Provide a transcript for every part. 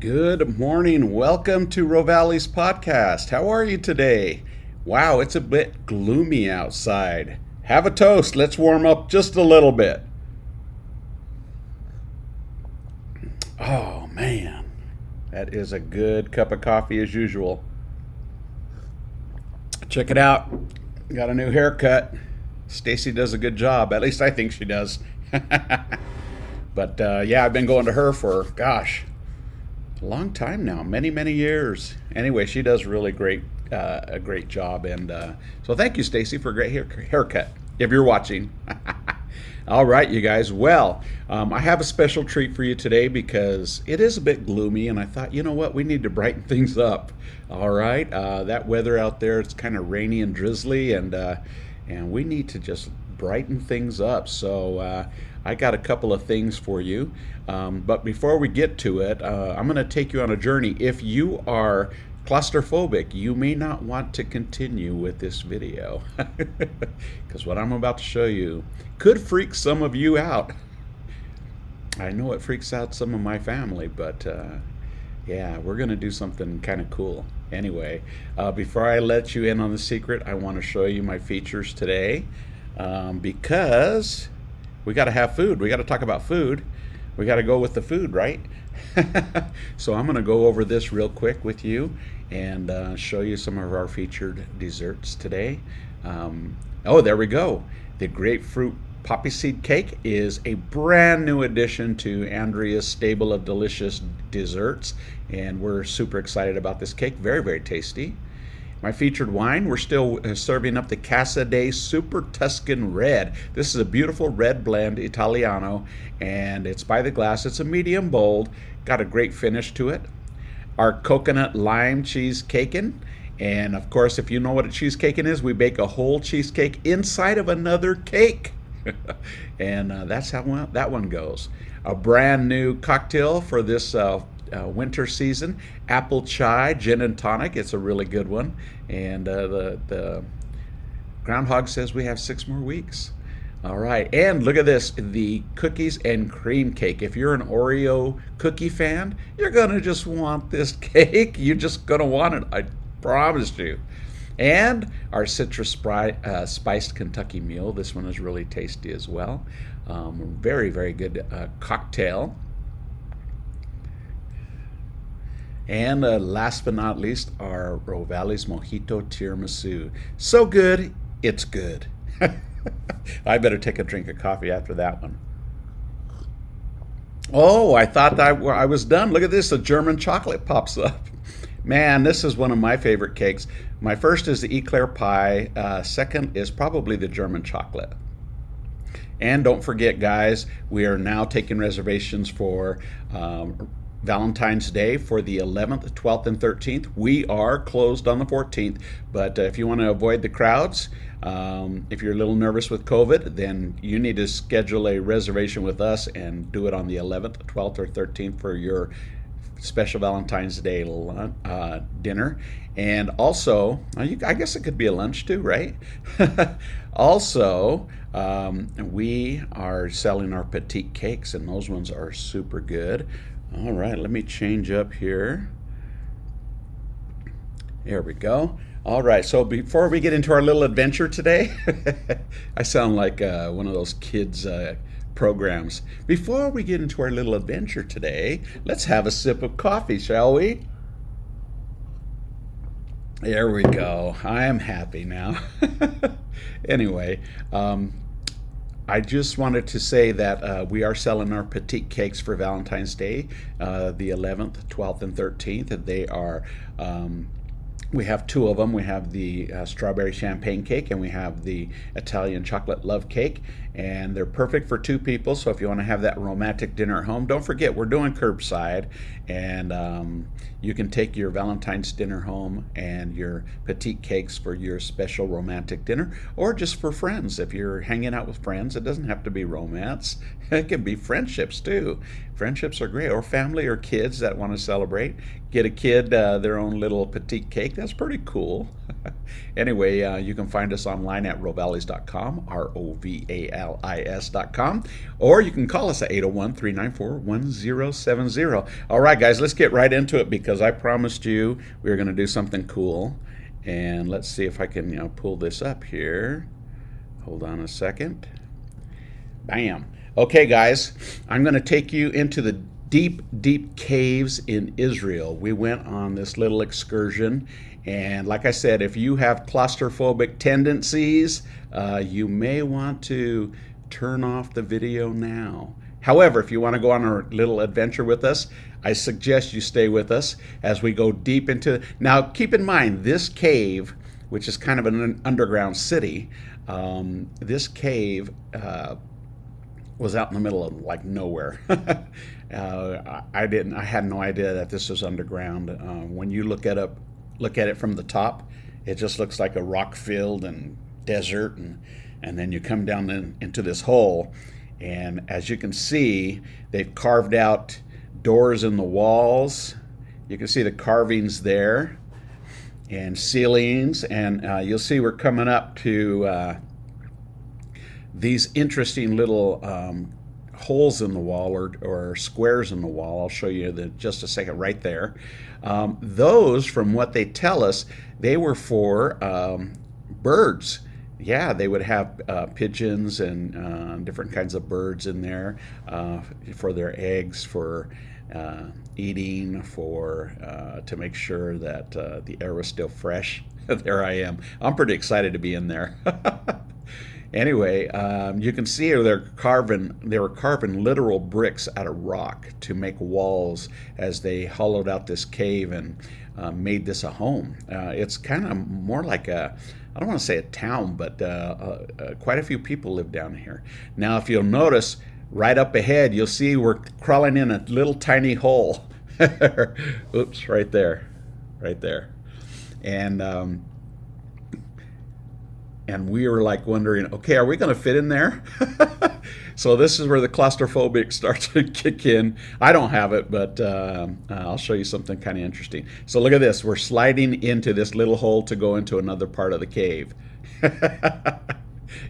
Good morning. Welcome to Rovalis podcast. How are you today? Wow, it's a bit gloomy outside. Have a toast. Let's warm up just a little bit. Oh man, that is a good cup of coffee as usual. Check it out. Got a new haircut. Stacy does a good job. At least I think she does. But yeah, I've been going to her for, gosh, a long time now, many years. Anyway, she does really a great job, and so thank you, Stacy, for a great haircut. If you're watching, all right, you guys. Well, I have a special treat for you today because it is a bit gloomy, and I thought, you know what, we need to brighten things up. All right, that weather out there, it's kind of rainy and drizzly, and we need to just brighten things up. So I got a couple of things for you. But before we get to it, I'm going to take you on a journey. If you are claustrophobic, you may not want to continue with this video because what I'm about to show you could freak some of you out. I know it freaks out some of my family, but yeah, we're going to do something kind of cool. Anyway, before I let you in on the secret, I want to show you my features today because we got to have food. We got to talk about food. We got to go with the food, right? So I'm going to go over this real quick with you and show you some of our featured desserts today. Oh, there we go. The grapefruit poppy seed cake is a brand new addition to Andrea's stable of delicious desserts, and we're super excited about this cake. Very tasty. My featured wine, we're still serving up the Casa de Super Tuscan Red. This is a beautiful red blend Italiano, and it's by the glass. It's a medium bold, got a great finish to it. Our coconut lime cheesecakein, and of course, if you know what a cheesecakein is, we bake a whole cheesecake inside of another cake. And that's how that one goes. A brand new cocktail for this winter season, apple chai gin and tonic. It's a really good one, and the groundhog says we have 6 more weeks. All right, and look at this, the cookies and cream cake. If you're an Oreo cookie fan, you're gonna just want this cake. You're just gonna want it, I promise you. And our citrus spiced Kentucky mule. This one is really tasty as well. Very good cocktail. And last but not least, our Rovalis Mojito Tiramisu. So good, it's good. I better take a drink of coffee after that one. Oh, I thought I was done. Look at this, a German chocolate pops up. Man, this is one of my favorite cakes. My first is the eclair pie. Second is probably the German chocolate. And don't forget, guys, we are now taking reservations for Valentine's Day for the 11th, 12th, and 13th. We are closed on the 14th, but if you want to avoid the crowds, if you're a little nervous with COVID, then you need to schedule a reservation with us and do it on the 11th, 12th, or 13th for your special Valentine's Day dinner. And also, I guess it could be a lunch too, right? Also, we are selling our petite cakes, and those ones are super good. All right, let me change up here. There we go. All right, so before we get into our little adventure today, I sound like one of those kids' programs. Before we get into our little adventure today, let's have a sip of coffee, shall we? There we go. I am happy now. Anyway, I just wanted to say that we are selling our petite cakes for Valentine's Day, the 11th, 12th, and 13th. And they are, we have 2 of them. We have the strawberry champagne cake, and we have the Italian chocolate love cake. And they're perfect for 2 people. So if you want to have that romantic dinner at home, don't forget we're doing curbside, and you can take your Valentine's dinner home and your petite cakes for your special romantic dinner, or just for friends. If you're hanging out with friends, it doesn't have to be romance. It can be friendships too. Friendships are great, or family or kids that want to celebrate. Get a kid their own little petite cake. That's pretty cool. Anyway, you can find us online at rovalis.com, rovalis.com, or you can call us at 801-394-1070. All right, guys, let's get right into it because I promised you we were going to do something cool. And let's see if I can pull this up here. Hold on a second. Bam. Okay, guys, I'm going to take you into the deep, deep caves in Israel. We went on this little excursion, and like I said, if you have claustrophobic tendencies, you may want to turn off the video now. However, if you want to go on a little adventure with us, I suggest you stay with us as we go deep into... Now, keep in mind, this cave, which is kind of an underground city, this cave was out in the middle of like nowhere. I had no idea that this was underground. When you look at it from the top, it just looks like a rock field and desert, and then you come down into this hole, and as you can see, they've carved out doors in the walls. You can see the carvings there, and ceilings, and you'll see we're coming up to these interesting little holes in the wall, or squares in the wall. I'll show you just a second right there. Those, from what they tell us, they were for birds. Yeah, they would have pigeons and different kinds of birds in there for their eggs, for eating, to make sure that the air was still fresh. There I am. I'm pretty excited to be in there. Anyway, you can see they were carving literal bricks out of rock to make walls as they hollowed out this cave and made this a home. It's kind of more like I don't want to say a town, but quite a few people live down here. Now, if you'll notice, right up ahead, you'll see we're crawling in a little tiny hole. Oops, right there. And we were like wondering, okay, are we going to fit in there? So this is where the claustrophobic starts to kick in. I don't have it, but I'll show you something kind of interesting. So look at this. We're sliding into this little hole to go into another part of the cave.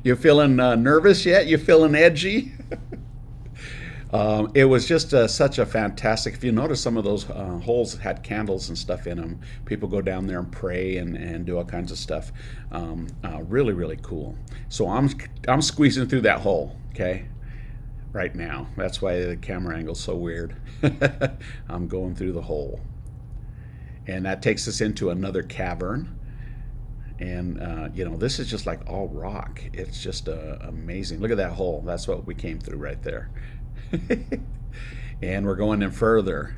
You feeling nervous yet? You feeling edgy? It was just such a fantastic... If you notice, some of those holes had candles and stuff in them. People go down there and pray and do all kinds of stuff. Really, really cool. So I'm squeezing through that hole, okay, right now. That's why the camera angle's so weird. I'm going through the hole. And that takes us into another cavern. And, this is just like all rock. It's just amazing. Look at that hole. That's what we came through right there. And we're going in further.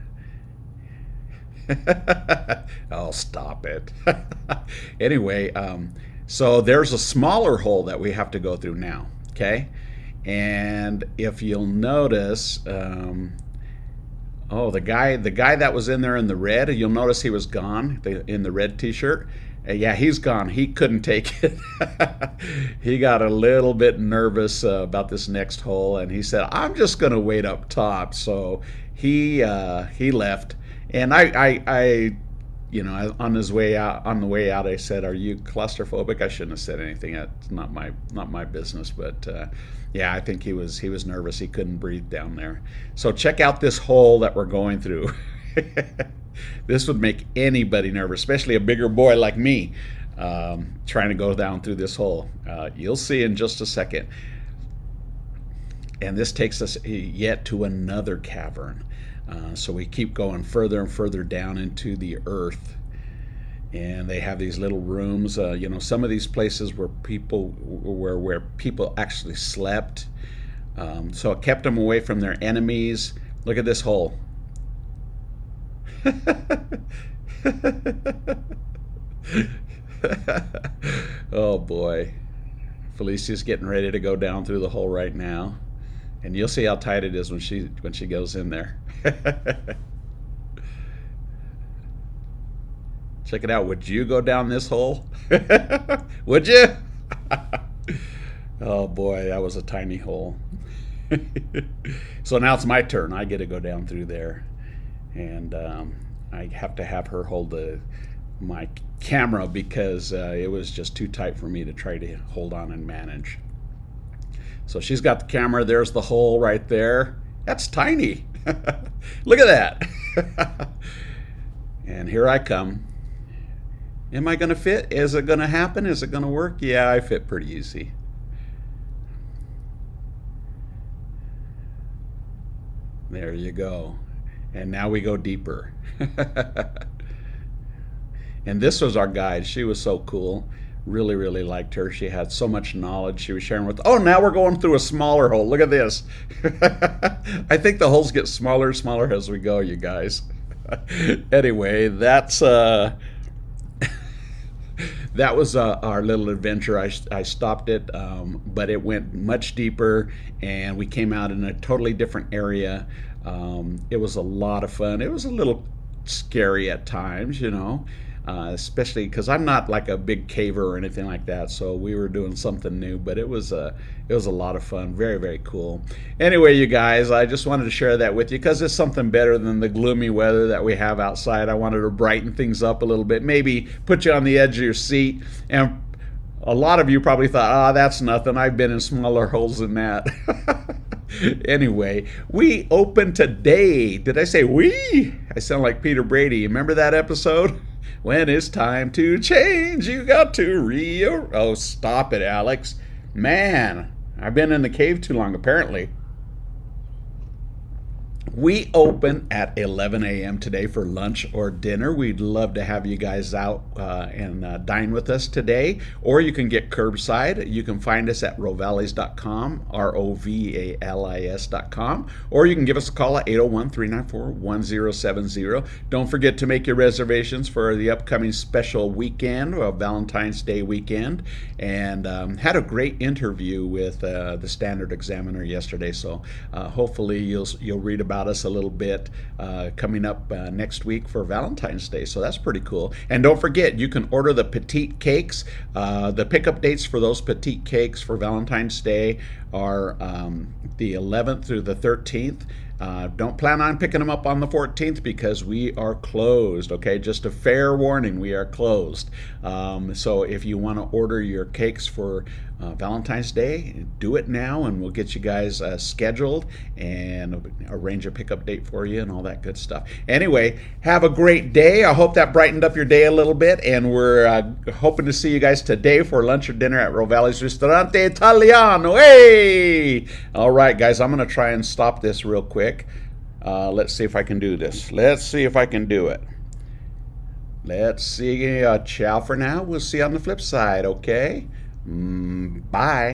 Oh, stop it. Anyway, so there's a smaller hole that we have to go through now, okay? And if you'll notice, the guy that was in there in the red, you'll notice he was gone, in the red t-shirt. Yeah, he's gone. He couldn't take it. He got a little bit nervous about this next hole, and he said, "I'm just going to wait up top." So he left, and I on the way out, I said, "Are you claustrophobic?" I shouldn't have said anything. It's not my business, but yeah, I think he was nervous. He couldn't breathe down there. So check out this hole that we're going through. This would make anybody nervous, especially a bigger boy like me, trying to go down through this hole. You'll see in just a second. And this takes us yet to another cavern. So we keep going further and further down into the earth. And they have these little rooms. Some of these places where people actually slept. So it kept them away from their enemies. Look at this hole. Oh boy, Felicia's getting ready to go down through the hole right now, and you'll see how tight it is when she goes in there. Check it out. Would you go down this hole? Would you? Oh boy, that was a tiny hole. So now it's my turn. I get to go down through there. And I have to have her hold the my camera because it was just too tight for me to try to hold on and manage. So she's got the camera. There's the hole right there. That's tiny. Look at that. And here I come. Am I going to fit? Is it going to happen? Is it going to work? Yeah, I fit pretty easy. There you go. And now we go deeper. And this was our guide. She was so cool. Really, really liked her. She had so much knowledge she was sharing with. Oh, now we're going through a smaller hole. Look at this. I think the holes get smaller and smaller as we go, you guys. Anyway, that's that was our little adventure. I stopped it, but it went much deeper, and we came out in a totally different area. It was a lot of fun. It was a little scary at times, you know. Especially because I'm not like a big caver or anything like that, so we were doing something new, but it was a lot of fun. Very, very cool. Anyway, you guys, I just wanted to share that with you because it's something better than the gloomy weather that we have outside. I wanted to brighten things up a little bit, maybe put you on the edge of your seat. And a lot of you probably thought, that's nothing. I've been in smaller holes than that. Anyway, we open today. Did I say we? I sound like Peter Brady. Remember that episode? When it's time to change, you got to Oh, stop it, Alex. Man, I've been in the cave too long, apparently. We open at 11 a.m. today for lunch or dinner. We'd love to have you guys out and dine with us today. Or you can get curbside. You can find us at rovalis.com, rovalis.com. Or you can give us a call at 801-394-1070. Don't forget to make your reservations for the upcoming special weekend, Valentine's Day weekend. And had a great interview with the standard examiner yesterday. So hopefully you'll read about us a little bit coming up next week for Valentine's Day. So that's pretty cool. And don't forget, you can order the petite cakes. The pickup dates for those petite cakes for Valentine's Day are the 11th through the 13th. Don't plan on picking them up on the 14th because we are closed, okay? Just a fair warning, we are closed. So if you want to order your cakes for Valentine's Day, do it now and we'll get you guys scheduled and arrange a pickup date for you and all that good stuff. Anyway, have a great day. I hope that brightened up your day a little bit, and we're hoping to see you guys today for lunch or dinner at Rovalis Ristorante Italiano. Hey! All right, guys, I'm going to try and stop this real quick. Let's see if I can do this. Let's see if I can do it. Let's see. Ciao for now. We'll see you on the flip side, okay? Bye.